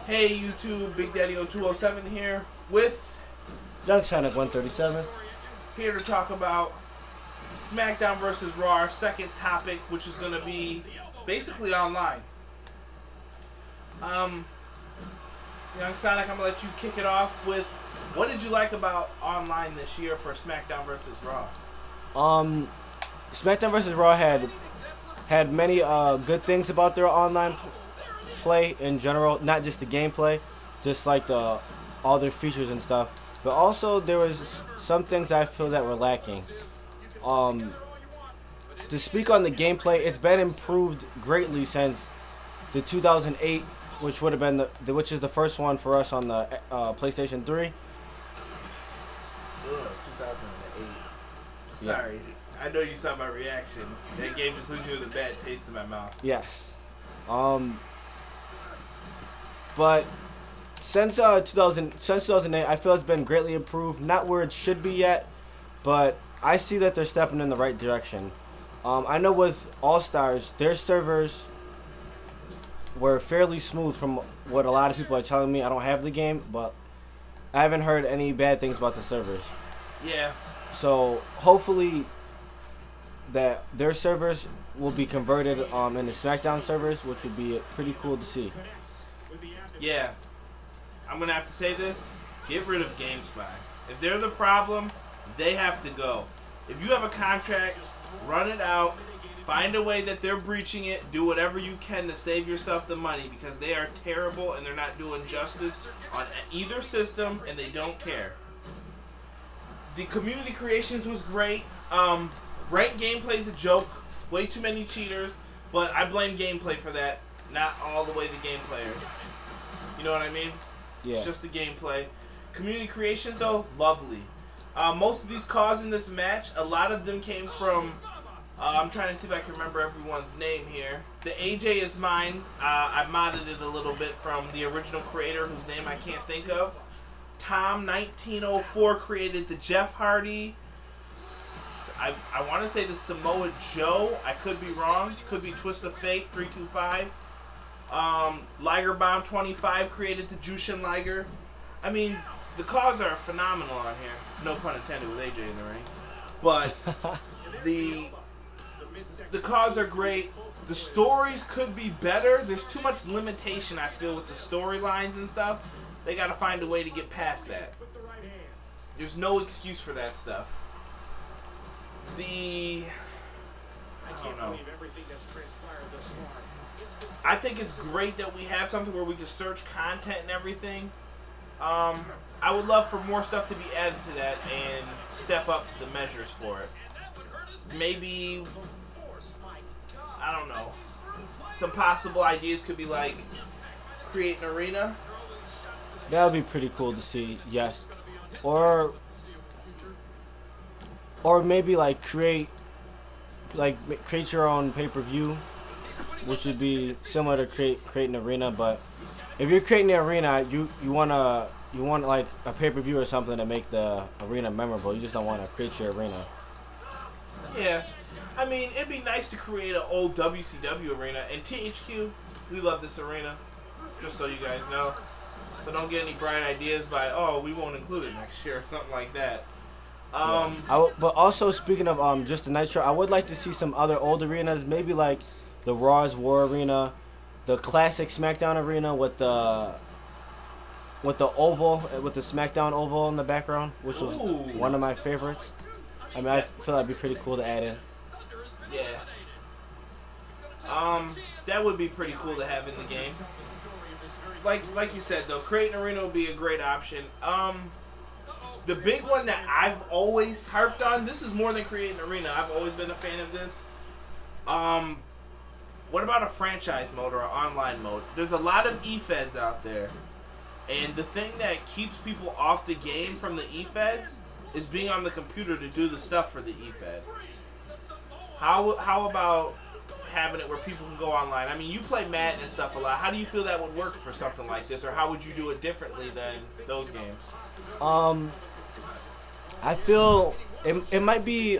Hey YouTube, Big Daddy 0207 here with Young Sonic 137. here to talk about SmackDown vs. Raw, our second topic, which is going to be basically online. Young Sonic, I'm going to let you kick it off with what did you like about online this year for SmackDown vs. Raw? SmackDown vs. Raw had many good things about their online play in general, not just the gameplay, just like all their features and stuff. But also there was some things I feel that were lacking. To speak on the gameplay, it's been improved greatly since the 2008, which would have been which is the first one for us on the PlayStation 3. Ugh, 2008. Sorry. Yeah. I know you saw my reaction. That game just leaves me with a bad taste in my mouth. Yes. But since 2008, I feel it's been greatly improved. Not where it should be yet, but I see that they're stepping in the right direction. I know with All Stars, their servers were fairly smooth from what a lot of people are telling me. I don't have the game, but I haven't heard any bad things about the servers. Yeah. So hopefully that their servers will be converted into SmackDown servers, which would be pretty cool to see. Yeah. I'm going to have to say this. Get rid of GameSpy. If they're the problem, they have to go. If you have a contract, run it out. Find a way that they're breaching it. Do whatever you can to save yourself the money, because they are terrible and they're not doing justice on either system, and they don't care. The community creations was great. Ranked gameplay is a joke. Way too many cheaters. But I blame gameplay for that. Not all the way the game players. You know what I mean? Yeah. It's just the gameplay. Community creations, though, lovely. Most of these calls in this match, a lot of them came from... I'm trying to see if I can remember everyone's name here. The AJ is mine. I modded it a little bit from the original creator, whose name I can't think of. Tom1904 created the Jeff Hardy. I want to say the Samoa Joe. I could be wrong. Could be Twist of Fate 325. Liger Bomb 25 created the Jushin Liger. I mean, the calls are phenomenal on here. No pun intended with AJ in the ring. But the calls are great. The stories could be better. There's too much limitation, I feel, with the storylines and stuff. They got to find a way to get past that. There's no excuse for that stuff. I don't know. I think it's great that we have something where we can search content and everything. I would love for more stuff to be added to that and step up the measures for it. Maybe, I don't know, some possible ideas could be like create an arena. That would be pretty cool to see, yes. Or maybe like create your own pay-per-view, which would be similar to create an arena. But if you're creating the arena, you want like a pay-per-view or something to make the arena memorable. You just don't want to create your arena. Yeah, I mean, it'd be nice to create an old WCW arena. And THQ, we love this arena, just so you guys know. So don't get any bright ideas by, oh, we won't include it next year or something like that. But also, speaking of just the Nitro, I would like to see some other old arenas, maybe like the Raw's War Arena, the classic SmackDown Arena with the oval, with the SmackDown oval in the background, which was one of my favorites. I mean, I feel that'd be pretty cool to add in. Yeah. That would be pretty cool to have in the game. Like you said, though, create an arena would be a great option. The big one that I've always harped on, this is more than creating an arena. I've always been a fan of this. What about a franchise mode or an online mode? There's a lot of e-feds out there. And the thing that keeps people off the game from the e-feds is being on the computer to do the stuff for the e-fed. How about having it where people can go online? I mean, you play Madden and stuff a lot. How do you feel that would work for something like this? Or how would you do it differently than those games? I feel it might be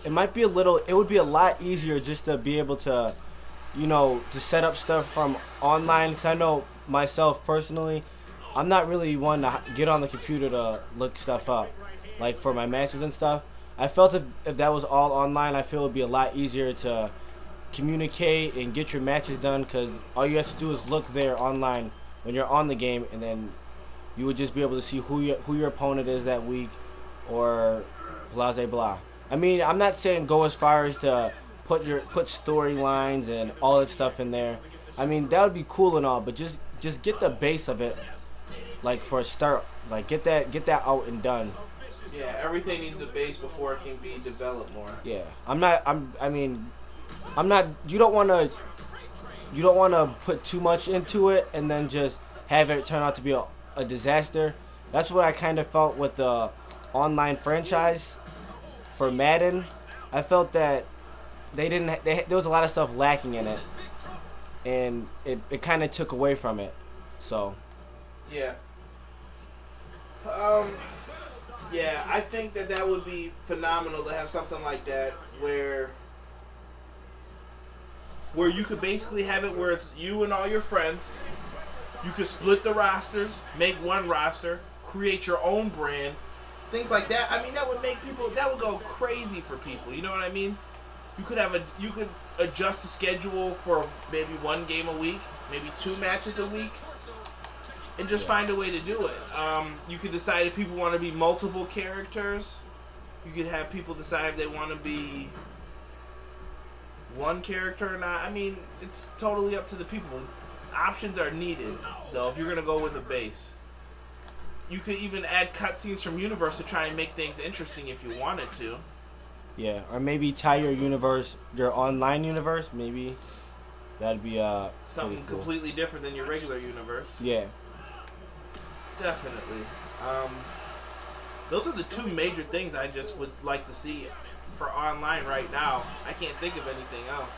a little. It would be a lot easier just to be able to, you know, to set up stuff from online. Because I know myself personally, I'm not really one to get on the computer to look stuff up, like for my matches and stuff. I felt if that was all online, I feel it would be a lot easier to communicate and get your matches done, because all you have to do is look there online when you're on the game, and then you would just be able to see who your opponent is that week, or blah blah blah. I mean, I'm not saying go as far as to put storylines and all that stuff in there. I mean, that would be cool and all, but just get the base of it, like for a start, like get that out and done. Yeah, everything needs a base before it can be developed more. Yeah, I mean, I'm not. You don't want to put too much into it and then just have it turn out to be a disaster. That's what I kind of felt with the online franchise for Madden. I felt that there was a lot of stuff lacking in it, and it kind of took away from it. So yeah, yeah, I think that would be phenomenal to have something like that where you could basically have it where it's you and all your friends. You could split the rosters, make one roster, create your own brand, things like that. I mean, that would go crazy for people. You know what I mean? You could adjust the schedule for maybe one game a week, maybe 2 matches a week, and just find a way to do it. You could decide if people want to be multiple characters. You could have people decide if they want to be one character or not. I mean, it's totally up to the people. Options are needed, though, if you're going to go with a base. You could even add cutscenes from Universe to try and make things interesting if you wanted to. Yeah, or maybe tie your online universe, maybe. That'd be something cool. Completely different than your regular universe. Yeah. Definitely. Those are the 2 major things I just would like to see for online right now. I can't think of anything else.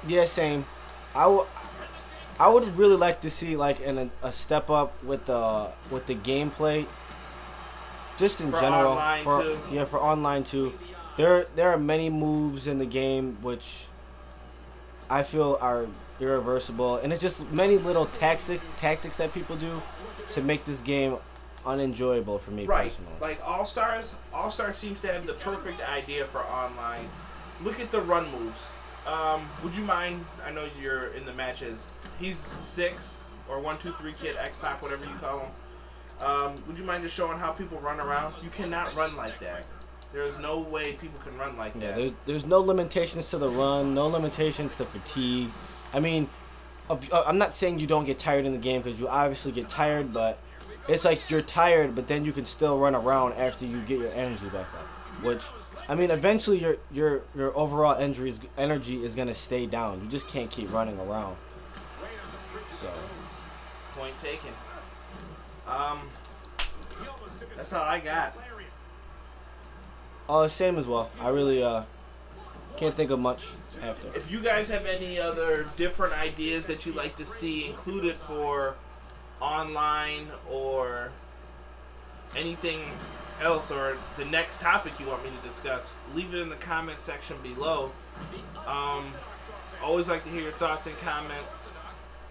Yeah, same. I would really like to see like a step up with the gameplay, just in general. For online too. There are many moves in the game which I feel are irreversible, and it's just many little tactics that people do to make this game unenjoyable for me personally. Like All Stars seems to have the perfect idea for online. Look at the run moves. Would you mind? I know you're in the matches. He's 6 or 1, 2, 3 kid, X-Pac, whatever you call him. Would you mind just showing how people run around? You cannot run like that. There is no way people can run like that. Yeah, there's no limitations to the run, no limitations to fatigue. I mean, I'm not saying you don't get tired in the game, because you obviously get tired, but it's like you're tired, but then you can still run around after you get your energy back up. Which, I mean, eventually your overall energy is gonna stay down. You just can't keep running around. So. Point taken. That's all I got. Same as well. I really can't think of much after. If you guys have any other different ideas that you'd like to see included for online or anything else, or the next topic you want me to discuss, leave it in the comment section below. Always like to hear your thoughts and comments,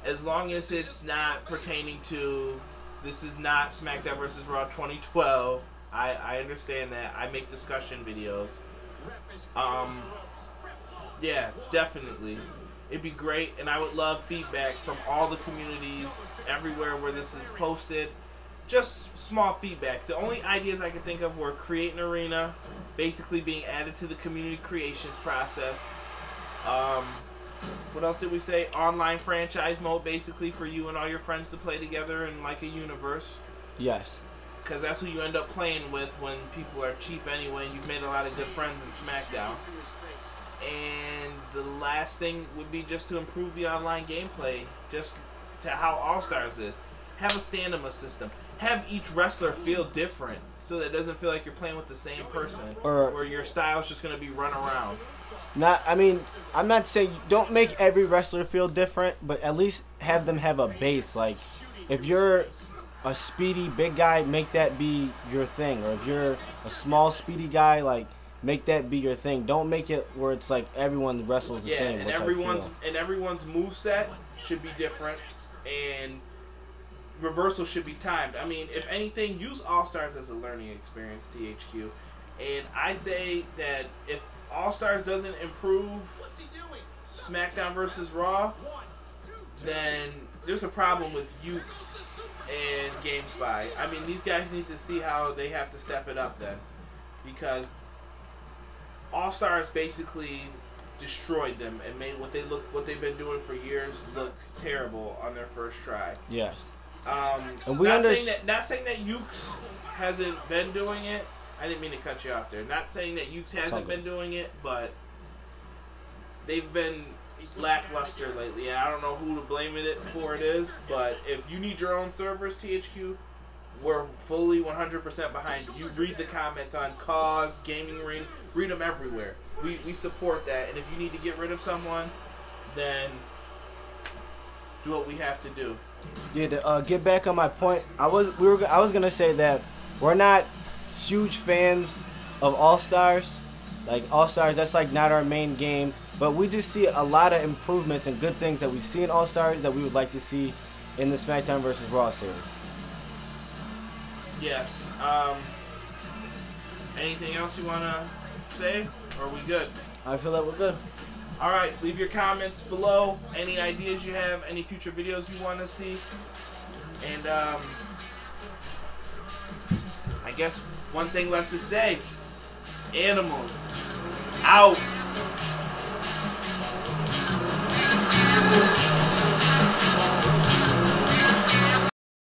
as long as it's not pertaining to, this is not SmackDown vs. Raw 2012. I understand that. I make discussion videos. Yeah, definitely. It'd be great, and I would love feedback from all the communities, everywhere where this is posted. Just small feedbacks. The only ideas I could think of were create an arena, basically being added to the community creations process. What else did we say? Online franchise mode, basically for you and all your friends to play together in like a universe. Yes. Because that's who you end up playing with when people are cheap anyway, and you've made a lot of good friends in SmackDown. And the last thing would be just to improve the online gameplay, just to how All-Stars is. Have a stand-em system. Have each wrestler feel different, so that it doesn't feel like you're playing with the same person, or your style's just going to be run around. I mean, I'm not saying don't make every wrestler feel different, but at least have them have a base. Like, if you're a speedy big guy, make that be your thing. Or if you're a small speedy guy, like, make that be your thing. Don't make it where it's like everyone wrestles the same. And everyone's moveset should be different, and reversal should be timed. I mean, if anything, use All Stars as a learning experience, THQ. And I say that if All Stars doesn't improve SmackDown versus Raw, then there's a problem with Ukes and GameSpy. I mean, these guys need to see how they have to step it up then, because All Stars basically destroyed them and made what they've been doing for years look terrible on their first try. Yes. And not saying that Ukes hasn't been doing it. I didn't mean to cut you off there. Not saying that Ukes hasn't been doing it, but they've been lackluster lately. I don't know who to blame it for. It is, but if you need your own servers, THQ, we're fully 100% behind you. You read the comments on Cause, Gaming Ring, read them everywhere. We support that, and if you need to get rid of someone, then do what we have to do. Yeah, to get back on my point, I was gonna say that we're not huge fans of All Stars. Like All Stars, that's like not our main game, but we just see a lot of improvements and good things that we see in All Stars that we would like to see in the SmackDown vs. Raw series. Yes. Anything else you wanna say, or are we good? I feel that we're good. All right, leave your comments below. Any ideas you have, any future videos you want to see. And I guess one thing left to say, animals out.